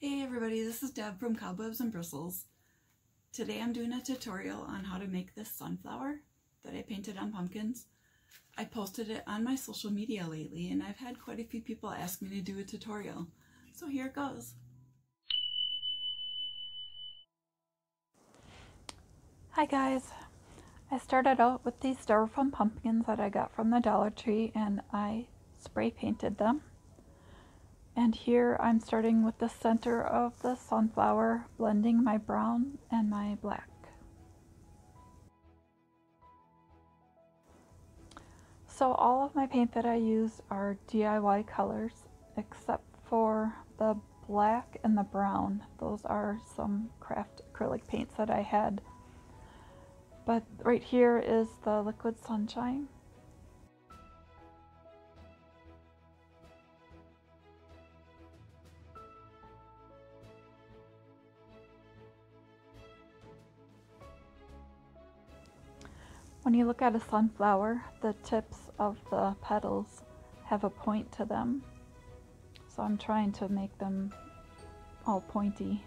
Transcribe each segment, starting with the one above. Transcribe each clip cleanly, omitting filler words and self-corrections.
Hey everybody, this is Deb from Cobwebs and Bristles. Today I'm doing a tutorial on how to make this sunflower that I painted on pumpkins. I posted it on my social media lately and I've had quite a few people ask me to do a tutorial. So here it goes. Hi guys, I started out with these styrofoam pumpkins that I got from the Dollar Tree and I spray painted them. And here I'm starting with the center of the sunflower, blending my brown and my black. So all of my paint that I use are DIY colors except for the black and the brown. Those are some craft acrylic paints that I had. But right here is the liquid sunshine. When you look at a sunflower, the tips of the petals have a point to them. So I'm trying to make them all pointy.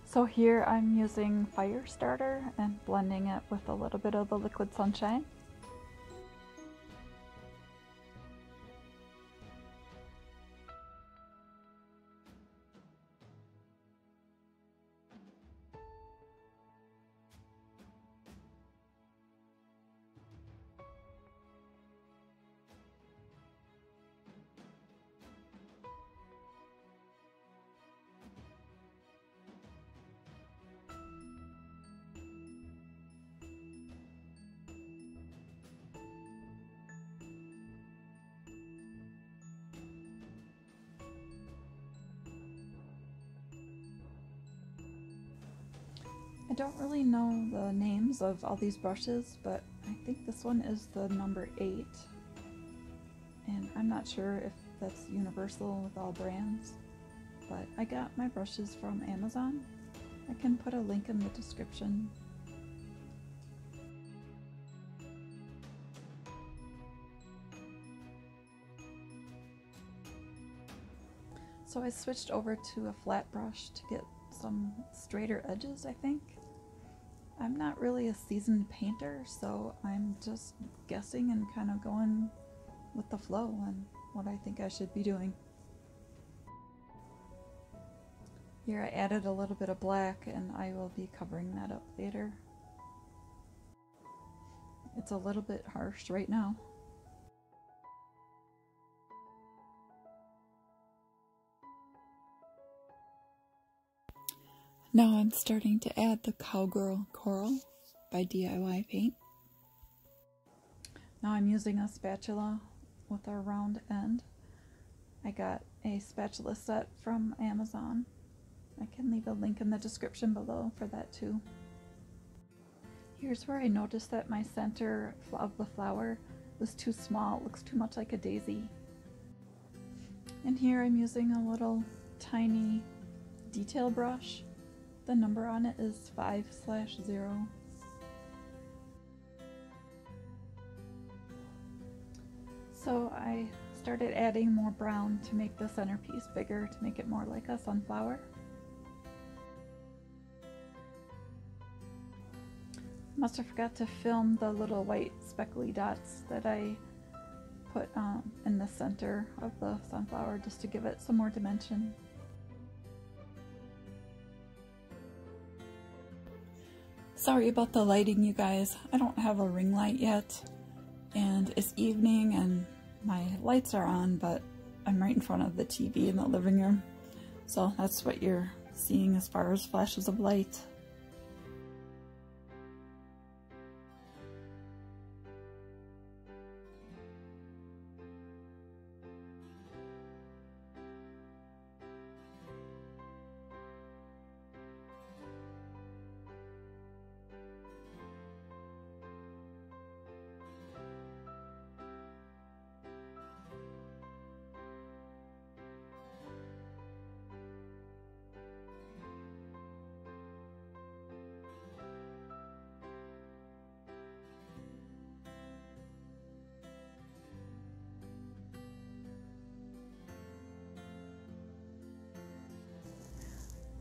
So here I'm using fire starter and blending it with a little bit of the liquid sunshine. I don't really know the names of all these brushes, but I think this one is the number 8. And I'm not sure if that's universal with all brands, but I got my brushes from Amazon. I can put a link in the description. So I switched over to a flat brush to get some straighter edges, I think. I'm not really a seasoned painter, so I'm just guessing and kind of going with the flow and what I think I should be doing. Here I added a little bit of black and I will be covering that up later. It's a little bit harsh right now. Now I'm starting to add the Cowgirl Coral by DIY Paint. Now I'm using a spatula with a round end. I got a spatula set from Amazon. I can leave a link in the description below for that too. Here's where I noticed that my center of the flower was too small. It looks too much like a daisy. And here I'm using a little tiny detail brush. The number on it is 5/0. So I started adding more brown to make the centerpiece bigger, to make it more like a sunflower. Must have forgot to film the little white speckly dots that I put in the center of the sunflower just to give it some more dimension. Sorry about the lighting, you guys. I don't have a ring light yet, and it's evening and my lights are on, but I'm right in front of the TV in the living room, so that's what you're seeing as far as flashes of light.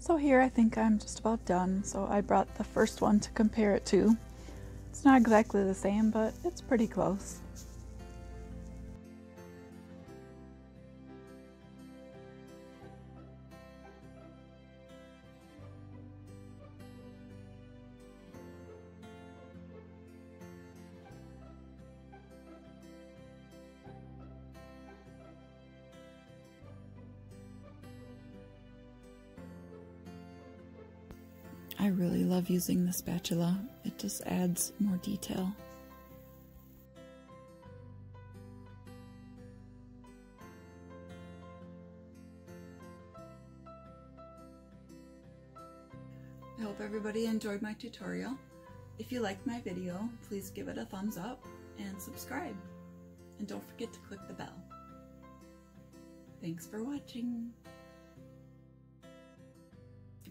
So here I think I'm just about done, so I brought the first one to compare it to. It's not exactly the same, but it's pretty close. I really love using the spatula. It just adds more detail. I hope everybody enjoyed my tutorial. If you liked my video, please give it a thumbs up and subscribe. And don't forget to click the bell. Thanks for watching.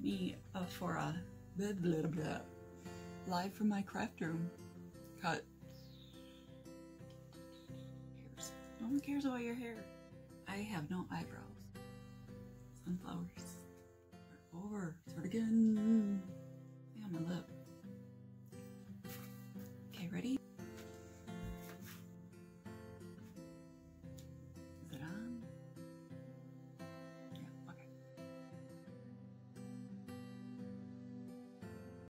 Me for a blah, blah, blah, live from my craft room. Cut. Hairs. No one cares about your hair. I have no eyebrows. Sunflowers. Start over. Start again. On my lip.